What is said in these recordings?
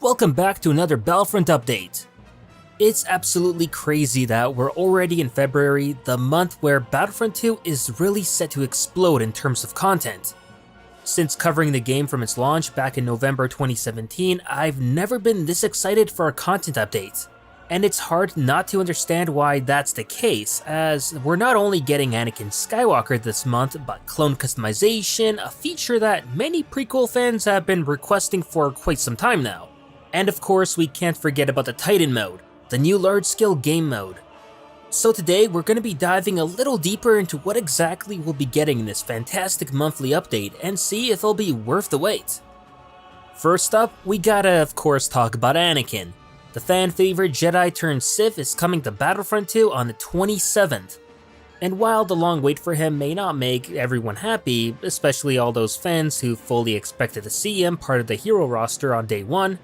welcome back to another Battlefront update. It's absolutely crazy that we're already in February, the month where Battlefront 2 is really set to explode in terms of content. Since covering the game from its launch back in November 2017, I've never been this excited for a content update. And it's hard not to understand why that's the case, as we're not only getting Anakin Skywalker this month, but clone customization, a feature that many prequel fans have been requesting for quite some time now. And of course, we can't forget about the Titan mode, the new large-scale game mode. So today, we're going to be diving a little deeper into what exactly we'll be getting in this fantastic monthly update and see if it'll be worth the wait. First up, we gotta of course talk about Anakin. The fan-favorite Jedi turned Sith is coming to Battlefront 2 on the 27th. And while the long wait for him may not make everyone happy, especially all those fans who fully expected to see him part of the hero roster on day one,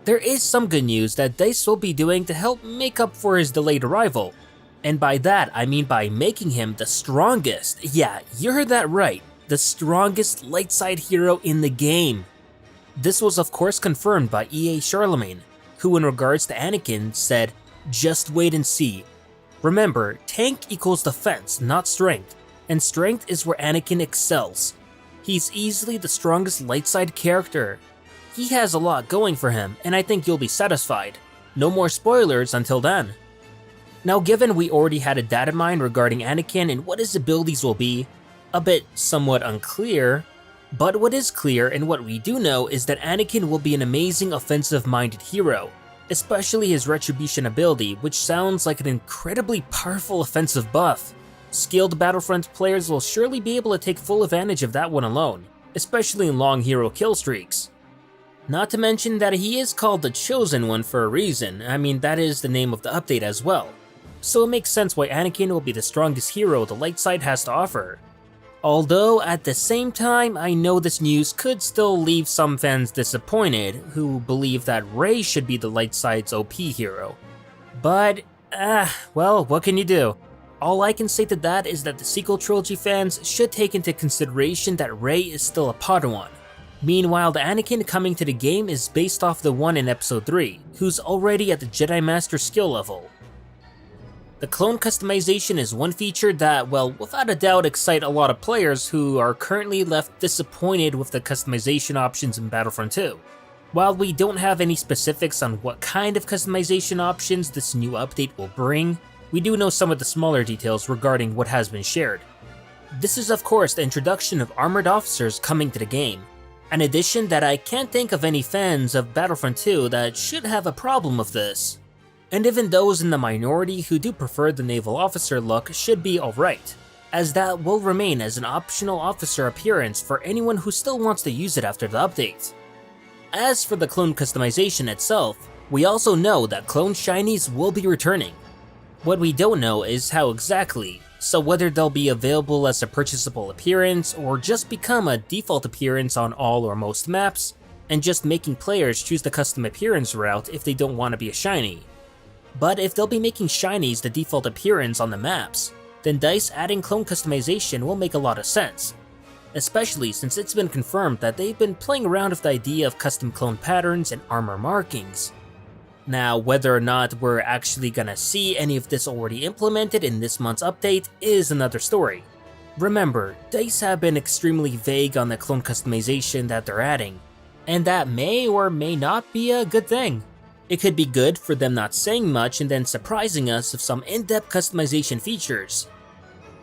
there is some good news that DICE will be doing to help make up for his delayed arrival. And by that, I mean by making him the strongest, yeah, you heard that right, the strongest light side hero in the game. This was of course confirmed by EA Charlemagne, who in regards to Anakin said, "Just wait and see. Remember, tank equals defense, not strength, and strength is where Anakin excels. He's easily the strongest light side character. He has a lot going for him, and I think you'll be satisfied. No more spoilers until then." Now given we already had a data mine regarding Anakin and what his abilities will be, a bit somewhat unclear, but what is clear and what we do know is that Anakin will be an amazing offensive-minded hero, especially his Retribution ability, which sounds like an incredibly powerful offensive buff. Skilled Battlefront players will surely be able to take full advantage of that one alone, especially in long hero kill streaks. Not to mention that he is called the Chosen One for a reason. I mean, that is the name of the update as well. So it makes sense why Anakin will be the strongest hero the light side has to offer. Although, at the same time, I know this news could still leave some fans disappointed who believe that Rey should be the light side's OP hero. But, well, what can you do? All I can say to that is that the sequel trilogy fans should take into consideration that Rey is still a Padawan. Meanwhile, the Anakin coming to the game is based off the one in Episode 3, who's already at the Jedi Master skill level. The clone customization is one feature that, well, without a doubt excite a lot of players who are currently left disappointed with the customization options in Battlefront 2. While we don't have any specifics on what kind of customization options this new update will bring, we do know some of the smaller details regarding what has been shared. This is of course the introduction of armored officers coming to the game, an addition that I can't think of any fans of Battlefront 2 that should have a problem with this. And even those in the minority who do prefer the naval officer look should be alright, as that will remain as an optional officer appearance for anyone who still wants to use it after the update. As for the clone customization itself, we also know that clone shinies will be returning. What we don't know is how exactly, so whether they'll be available as a purchasable appearance or just become a default appearance on all or most maps, and just making players choose the custom appearance route if they don't want to be a shiny. But if they'll be making shinies the default appearance on the maps, then DICE adding clone customization will make a lot of sense, especially since it's been confirmed that they've been playing around with the idea of custom clone patterns and armor markings. Now, whether or not we're actually gonna see any of this already implemented in this month's update is another story. Remember, DICE have been extremely vague on the clone customization that they're adding, and that may or may not be a good thing. It could be good for them not saying much and then surprising us with some in-depth customization features.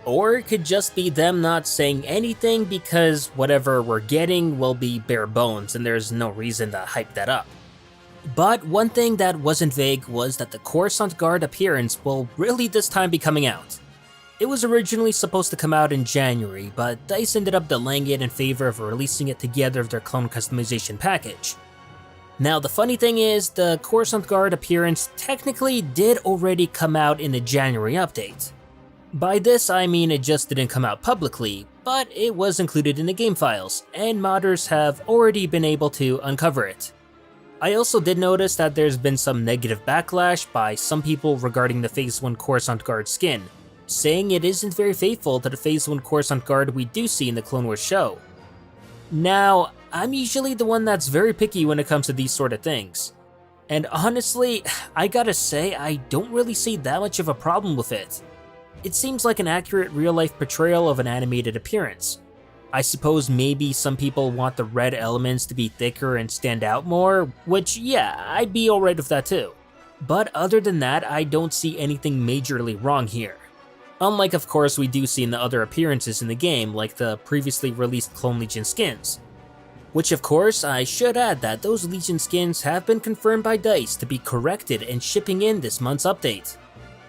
Or it could just be them not saying anything because whatever we're getting will be bare bones and there's no reason to hype that up. But one thing that wasn't vague was that the Coruscant Guard appearance will really this time be coming out. It was originally supposed to come out in January, but DICE ended up delaying it in favor of releasing it together with their clone customization package. Now the funny thing is, the Coruscant Guard appearance technically did already come out in the January update. By this I mean it just didn't come out publicly, but it was included in the game files, and modders have already been able to uncover it. I also did notice that there's been some negative backlash by some people regarding the Phase 1 Coruscant Guard skin, saying it isn't very faithful to the Phase 1 Coruscant Guard we do see in the Clone Wars show. Now, I'm usually the one that's very picky when it comes to these sort of things, And honestly, I gotta say, I don't really see that much of a problem with it. It seems like an accurate real-life portrayal of an animated appearance. I suppose maybe some people want the red elements to be thicker and stand out more, which yeah, I'd be alright with that too. But other than that, I don't see anything majorly wrong here. Unlike of course we do see in the other appearances in the game, like the previously released Clone Legion skins. Which of course, I should add that those Legion skins have been confirmed by DICE to be corrected and shipping in this month's update.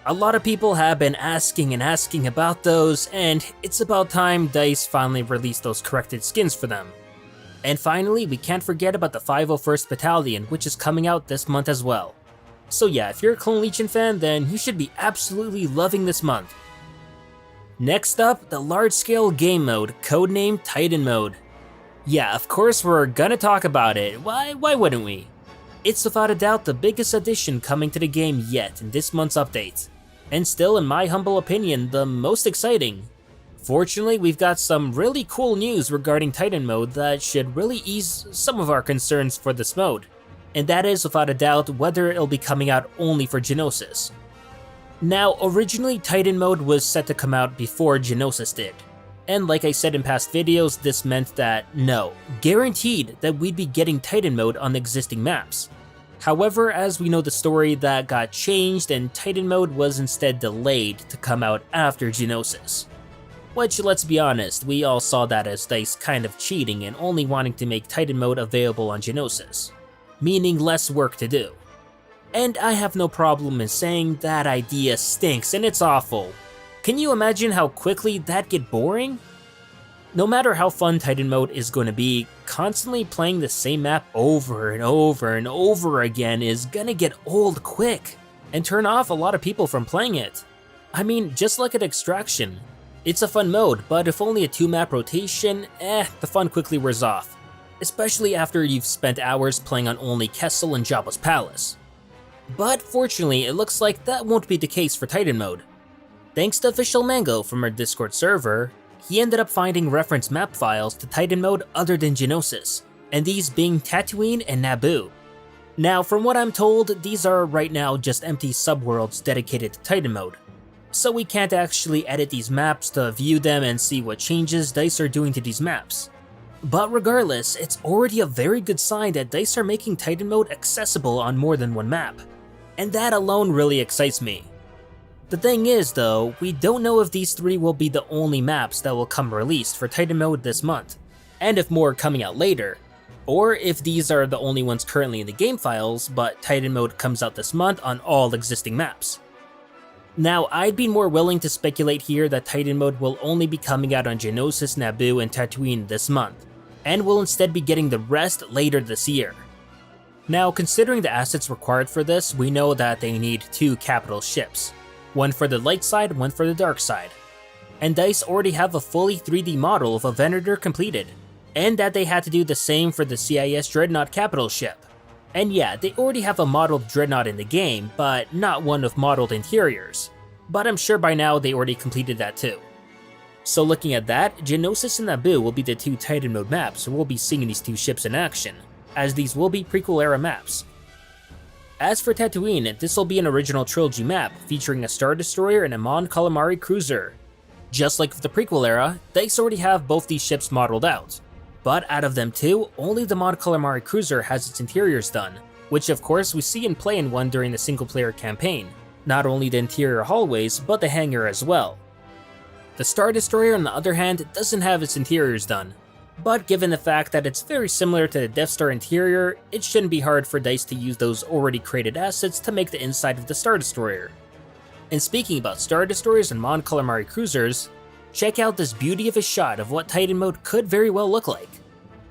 A lot of people have been asking and asking about those, and it's about time DICE finally released those corrected skins for them. And finally, we can't forget about the 501st Battalion, which is coming out this month as well. So yeah, if you're a Clone Legion fan, then you should be absolutely loving this month. Next up, the large-scale game mode, codenamed Titan Mode. Yeah, of course we're gonna talk about it, why wouldn't we? It's without a doubt the biggest addition coming to the game yet in this month's update, and still in my humble opinion, the most exciting. Fortunately, we've got some really cool news regarding Titan Mode that should really ease some of our concerns for this mode, and that is without a doubt whether it'll be coming out only for Geonosis. Now, originally Titan Mode was set to come out before Geonosis did. And like I said in past videos, this meant that, no, guaranteed that we'd be getting Titan Mode on the existing maps. However, as we know the story, that got changed and Titan Mode was instead delayed to come out after Geonosis. Which, let's be honest, we all saw that as DICE kind of cheating and only wanting to make Titan Mode available on Geonosis, meaning less work to do. And I have no problem in saying that idea stinks and it's awful. Can you imagine how quickly that'd get boring? No matter how fun Titan Mode is going to be, constantly playing the same map over and over and over again is gonna get old quick, and turn off a lot of people from playing it. I mean, just like at Extraction. It's a fun mode, but if only a 2-map rotation, the fun quickly wears off. Especially after you've spent hours playing on only Kessel and Jabba's Palace. But fortunately, it looks like that won't be the case for Titan Mode. Thanks to Official Mango from our Discord server, he ended up finding reference map files to Titan Mode other than Geonosis, and these being Tatooine and Naboo. Now, from what I'm told, these are right now just empty subworlds dedicated to Titan Mode, so we can't actually edit these maps to view them and see what changes DICE are doing to these maps. But regardless, it's already a very good sign that DICE are making Titan Mode accessible on more than one map, and that alone really excites me. The thing is though, we don't know if these 3 will be the only maps that will come released for Titan Mode this month, and if more are coming out later, or if these are the only ones currently in the game files, but Titan Mode comes out this month on all existing maps. Now, I'd be more willing to speculate here that Titan Mode will only be coming out on Geonosis, Naboo, and Tatooine this month, and will instead be getting the rest later this year. Now, considering the assets required for this, we know that they need 2 capital ships. One for the light side, one for the dark side. And DICE already have a fully 3D model of a Venator completed, and that they had to do the same for the CIS Dreadnought capital ship. And yeah, they already have a modeled Dreadnought in the game, but not one with modeled interiors. But I'm sure by now they already completed that too. So looking at that, Geonosis and Naboo will be the 2 Titan Mode maps where we'll be seeing these 2 ships in action, as these will be prequel era maps. As for Tatooine, this will be an original trilogy map featuring a Star Destroyer and a Mon Calamari cruiser. Just like with the prequel era, DICE already have both these ships modeled out. But out of them 2, only the Mon Calamari cruiser has its interiors done, which of course we see in play in one during the single player campaign. Not only the interior hallways, but the hangar as well. The Star Destroyer on the other hand doesn't have its interiors done. But given the fact that it's very similar to the Death Star interior, it shouldn't be hard for DICE to use those already created assets to make the inside of the Star Destroyer. And speaking about Star Destroyers and Mon Calamari cruisers, check out this beauty of a shot of what Titan Mode could very well look like.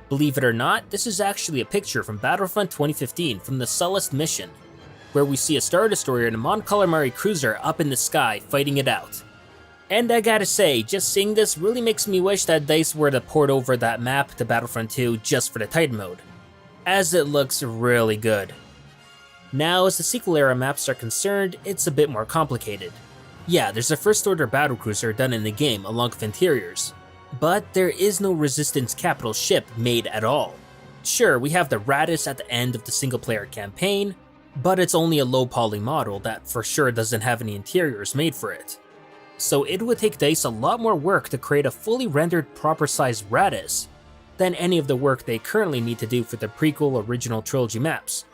Believe it or not, this is actually a picture from Battlefront 2015 from the Sullust mission, where we see a Star Destroyer and a Mon Calamari cruiser up in the sky fighting it out. And I gotta say, just seeing this really makes me wish that DICE were to port over that map to Battlefront 2 just for the Titan Mode, as it looks really good. Now, as the sequel era maps are concerned, it's a bit more complicated. Yeah, there's a First Order battlecruiser done in the game along with interiors, but there is no Resistance capital ship made at all. Sure, we have the Radis at the end of the single player campaign, but it's only a low poly model that for sure doesn't have any interiors made for it. So it would take DICE a lot more work to create a fully rendered proper sized Radis than any of the work they currently need to do for the prequel original trilogy maps.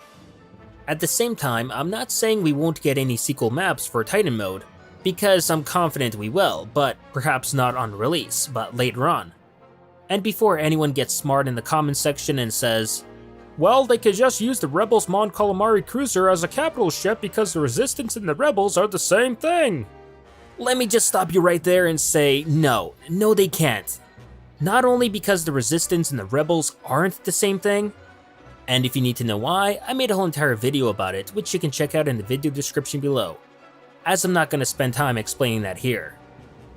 At the same time, I'm not saying we won't get any sequel maps for Titan mode, because I'm confident we will, but perhaps not on release, but later on. And before anyone gets smart in the comments section and says, well, they could just use the Rebels Mon Calamari cruiser as a capital ship because the Resistance and the Rebels are the same thing. Let me just stop you right there and say, no they can't. Not only because the Resistance and the Rebels aren't the same thing, and if you need to know why, I made a whole entire video about it, which you can check out in the video description below, as I'm not going to spend time explaining that here.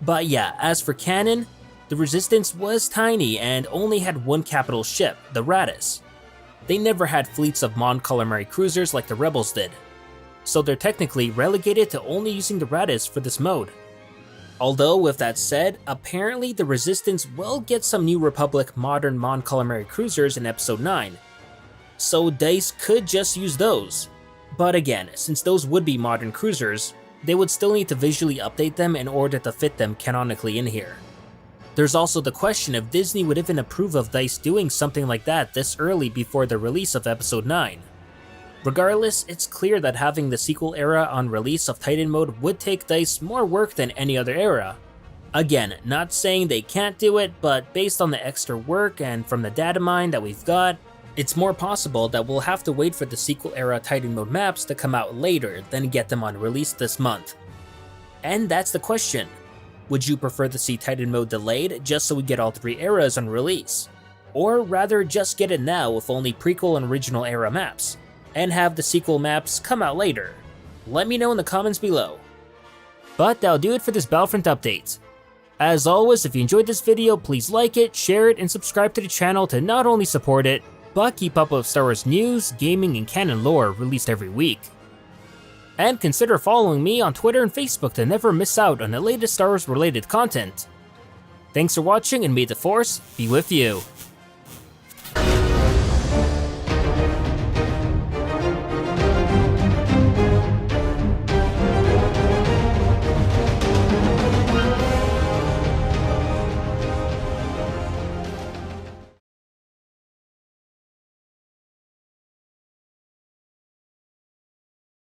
But yeah, as for canon, the Resistance was tiny and only had one capital ship, the Radis. They never had fleets of Mon Calamari cruisers like the Rebels did, so they're technically relegated to only using the Radis for this mode. Although, with that said, apparently the Resistance will get some New Republic modern Mon Calamari cruisers in Episode 9, so DICE could just use those. But again, since those would be modern cruisers, they would still need to visually update them in order to fit them canonically in here. There's also the question if Disney would even approve of DICE doing something like that this early before the release of Episode 9. Regardless, it's clear that having the sequel era on release of Titan mode would take DICE more work than any other era. Again, not saying they can't do it, but based on the extra work and from the data mine that we've got, it's more possible that we'll have to wait for the sequel era Titan mode maps to come out later than get them on release this month. And that's the question. Would you prefer to see Titan mode delayed just so we get all three eras on release? Or rather just get it now with only prequel and original era maps, and have the sequel maps come out later? Let me know in the comments below. But that'll do it for this Battlefront update. As always, if you enjoyed this video, please like it, share it, and subscribe to the channel to not only support it, but keep up with Star Wars news, gaming, and canon lore released every week. And consider following me on Twitter and Facebook to never miss out on the latest Star Wars related content. Thanks for watching, and may the Force be with you.